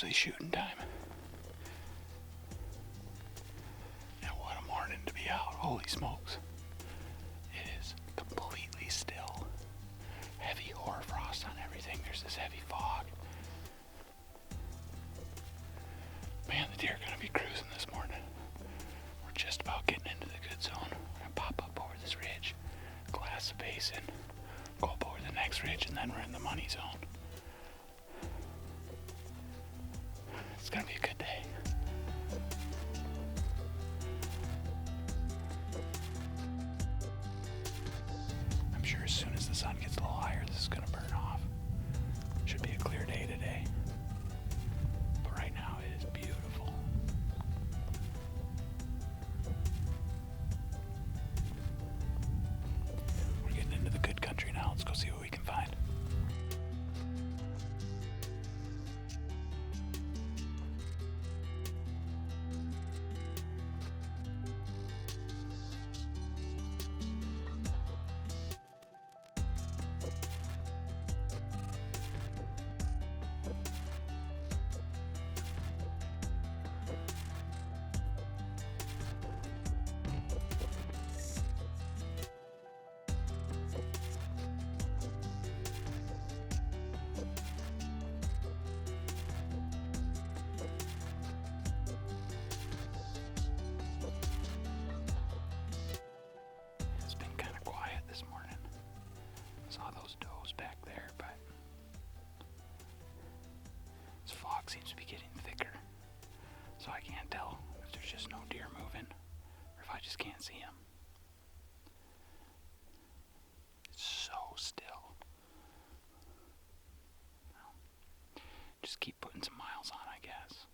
actually shooting time. And what a morning to be out. Holy smokes. It is completely still. Heavy hoarfrost on everything. There's this heavy fog. Man, the deer are going to be cruising this morning. We're just about getting into the good zone. We're going to pop up over this ridge, glass the basin, go up over the next ridge, and then we're in the money zone. It's going to be a good day. I'm sure as soon as the sun gets a little higher, this is going to burn off. Should be a clear day today. But right now it is beautiful. We're getting into the good country now. Let's go see what we can find. Saw those does back there, but this fog seems to be getting thicker, so I can't tell if there's just no deer moving or if I just can't see them. It's so still. Well, just keep putting some miles on, I guess.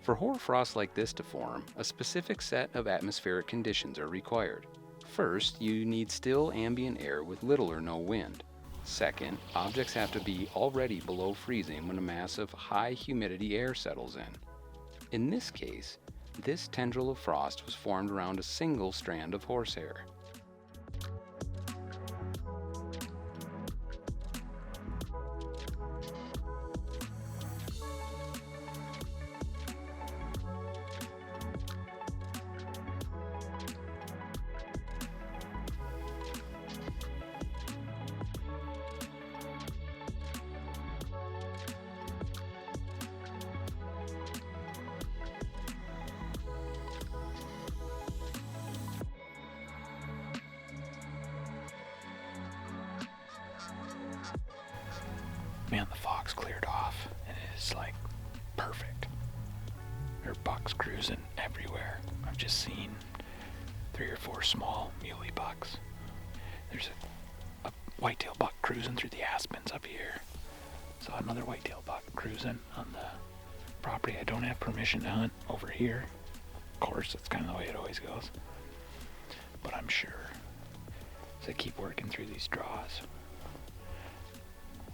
For hoarfrost like this to form, a specific set of atmospheric conditions are required. First, you need still ambient air with little or no wind. Second, objects have to be already below freezing when a mass of high humidity air settles in. In this case, this tendril of frost was formed around a single strand of horsehair. Man, the fog's cleared off, and it is like perfect. There are bucks cruising everywhere. I've just seen 3 or 4 small muley bucks. There's a whitetail buck cruising through the aspens up here. Saw another whitetail buck cruising on the property I don't have permission to hunt over here. Of course, that's kind of the way it always goes. But I'm sure as I keep working through these draws,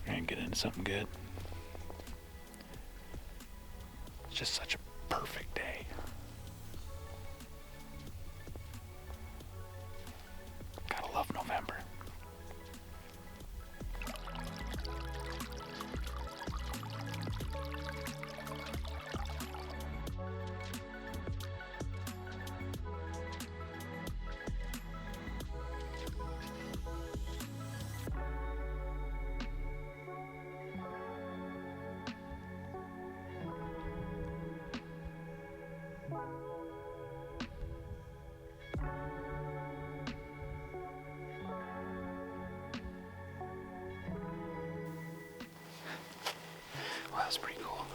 we're gonna get into something good. It's just such a perfect day. Gotta love November. Well, that's pretty cool.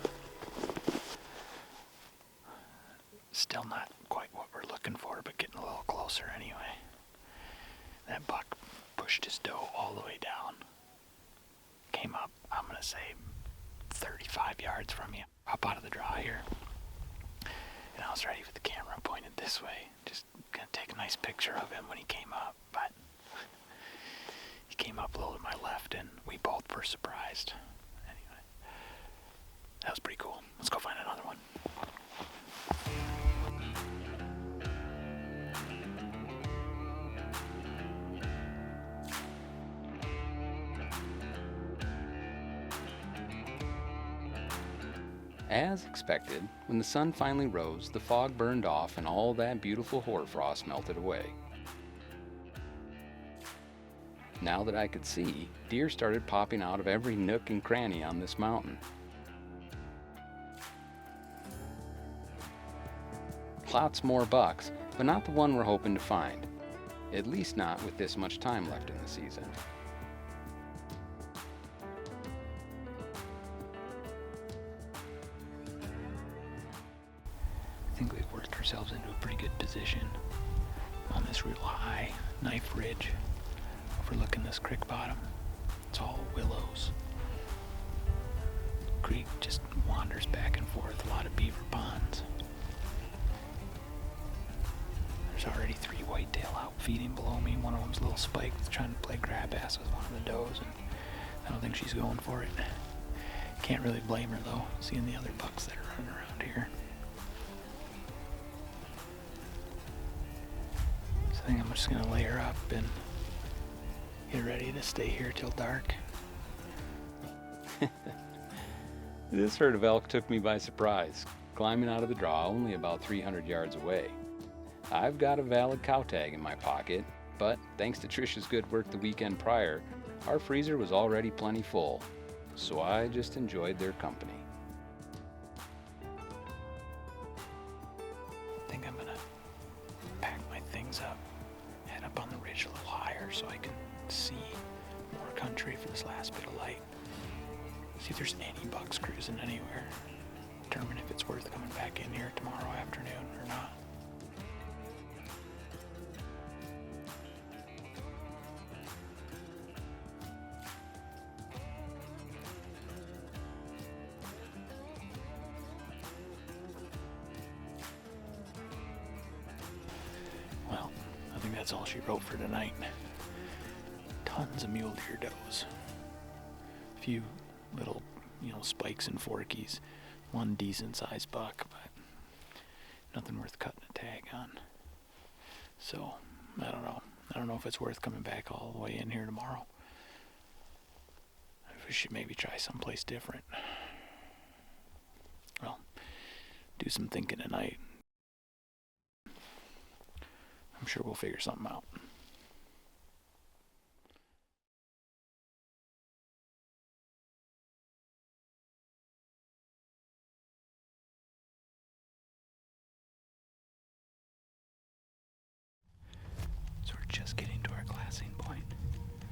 Still not quite what we're looking for, but getting a little closer anyway. That buck pushed his doe all the way down. Came up, I'm gonna say 35 yards from you. Up out of the draw here. And I was ready with the camera pointed this way. Just gonna take a nice picture of him when he came up, but he came up a little to my left and we both were surprised. Anyway, that was pretty cool. Let's go find another one. As expected, when the sun finally rose, the fog burned off and all that beautiful hoarfrost melted away. Now that I could see, deer started popping out of every nook and cranny on this mountain. Lots more bucks, but not the one we're hoping to find. At least not with this much time left in the season. I think we've worked ourselves into a pretty good position on this real high knife ridge overlooking this creek bottom. It's all willows. Creek just wanders back and forth, a lot of beaver ponds. There's already 3 whitetail out feeding below me. One of them's a little spiked, trying to play grab ass with one of the does, and I don't think she's going for it. Can't really blame her though, seeing the other bucks that are running around here. So I think I'm just gonna lay her up and get ready to stay here till dark. This herd of elk took me by surprise, climbing out of the draw only about 300 yards away. I've got a valid cow tag in my pocket, but thanks to Trisha's good work the weekend prior, our freezer was already plenty full, so I just enjoyed their company. I think I'm gonna pack my things up, head up on the ridge a little higher so I can see more country for this last bit of light. See if there's any bucks cruising anywhere. Determine if it's worth coming back in here tomorrow afternoon or not. Well, I think that's all she wrote for tonight. Tons of mule deer does. A few little, spikes and forkies. One decent sized buck, but nothing worth cutting a tag on. So, I don't know. I don't know if it's worth coming back all the way in here tomorrow. We should maybe try someplace different. Well, do some thinking tonight. I'm sure we'll figure something out. So we're just getting to our glassing point.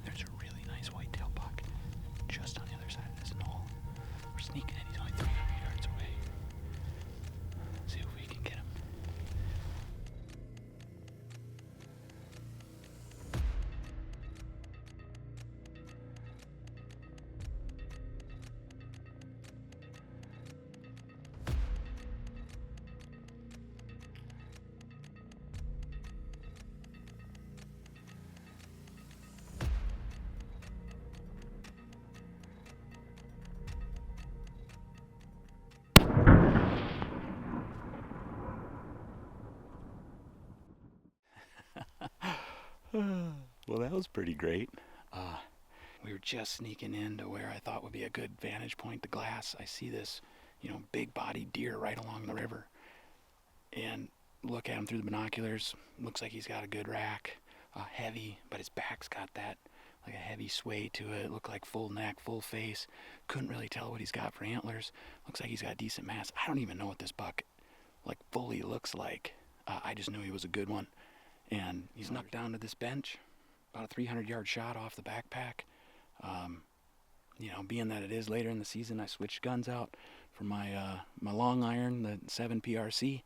There's a really nice whitetail buck just on the other side of this knoll. We're sneaking in. He's only 300 yards away. See if we can get him. Well, that was pretty great. We were just sneaking into where I thought would be a good vantage point, the glass. I see this, big bodied deer right along the river. And look at him through the binoculars. Looks like he's got a good rack. Heavy, but his back's got that, like a heavy sway to it. Looked like full neck, full face. Couldn't really tell what he's got for antlers. Looks like he's got decent mass. I don't even know what this buck, fully looks like. I just knew he was a good one. And he snuck down to this bench, about a 300-yard shot off the backpack. Being that it is later in the season, I switched guns out for my long iron, the 7 PRC,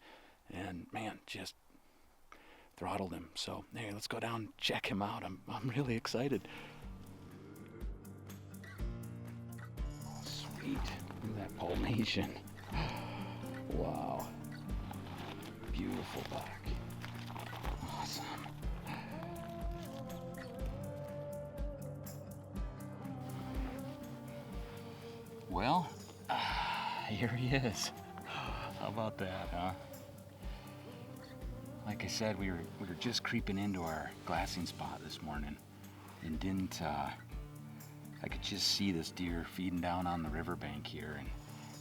and man, just throttled him. So hey, let's go down and check him out. I'm really excited. Oh, sweet. Look at that pollination. Wow. Beautiful buck. Awesome. Well, here he is. How about that, huh? Like I said, we were just creeping into our glassing spot this morning, and I could just see this deer feeding down on the riverbank here and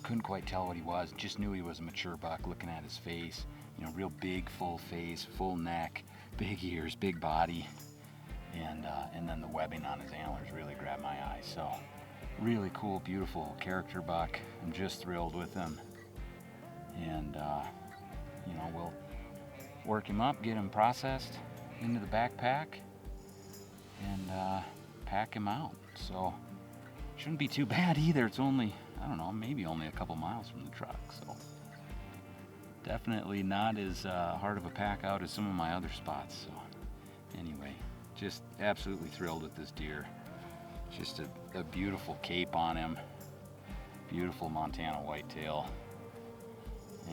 couldn't quite tell what he was. Just knew he was a mature buck looking at his face. You know, real big, full face, full neck, big ears, big body. And then the webbing on his antlers really grabbed my eye. So really cool, beautiful character buck. I'm just thrilled with him. And you know, we'll work him up, get him processed into the backpack, and pack him out. So shouldn't be too bad either. It's only, I don't know, maybe only a couple miles from the truck. So definitely not as hard of a pack out as some of my other spots. So anyway, just absolutely thrilled with this deer. Just a beautiful cape on him, beautiful Montana Whitetail,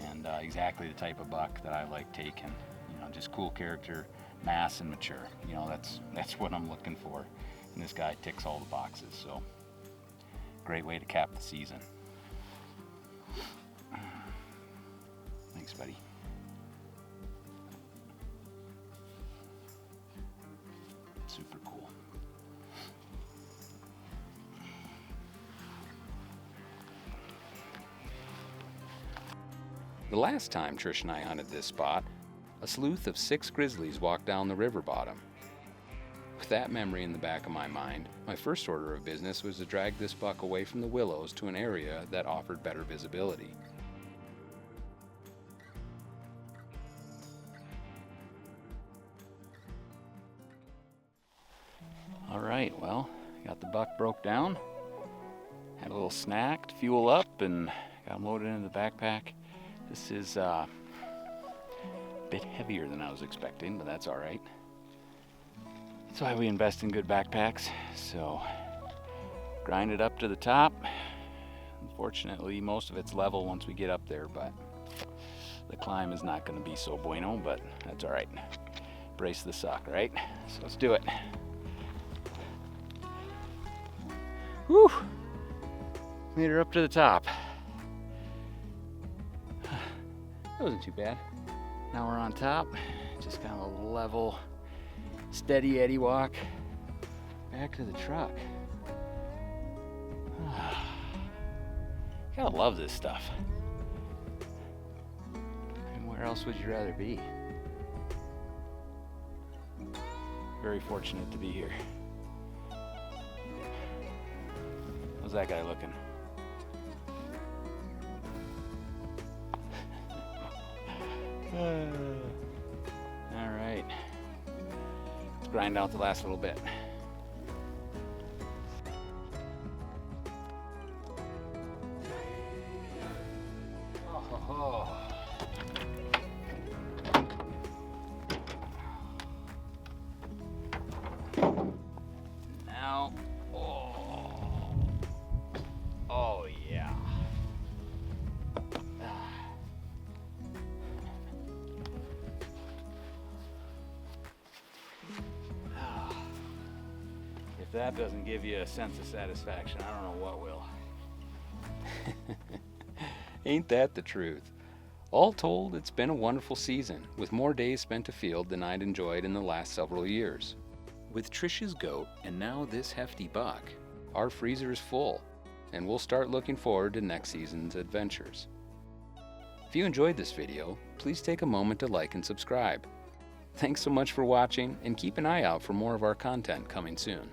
and exactly the type of buck that I like taking. You know, just cool character, mass, and mature. You know, that's what I'm looking for, and this guy ticks all the boxes. So great way to cap the season. Thanks, buddy. Super cool. The last time Trish and I hunted this spot, a sleuth of 6 grizzlies walked down the river bottom. With that memory in the back of my mind, my first order of business was to drag this buck away from the willows to an area that offered better visibility. All right, well, got the buck broke down, had a little snack to fuel up, and got him loaded into the backpack. This is a bit heavier than I was expecting, but that's all right. That's why we invest in good backpacks. So grind it up to the top. Unfortunately, most of it's level once we get up there, but the climb is not going to be so bueno, but that's all right. Brace the suck, right? So let's do it. Whew! Made her up to the top. That wasn't too bad. Now we're on top. Just kind of a level, steady eddy walk back to the truck. Gotta love this stuff. And where else would you rather be? Very fortunate to be here. How's that guy looking? All right, let's grind out the last little bit. Now, oh yeah. If that doesn't give you a sense of satisfaction, I don't know what will. Ain't that the truth? All told, it's been a wonderful season, with more days spent afield than I'd enjoyed in the last several years. With Trish's goat and now this hefty buck, our freezer is full, and we'll start looking forward to next season's adventures. If you enjoyed this video, please take a moment to like and subscribe. Thanks so much for watching, and keep an eye out for more of our content coming soon.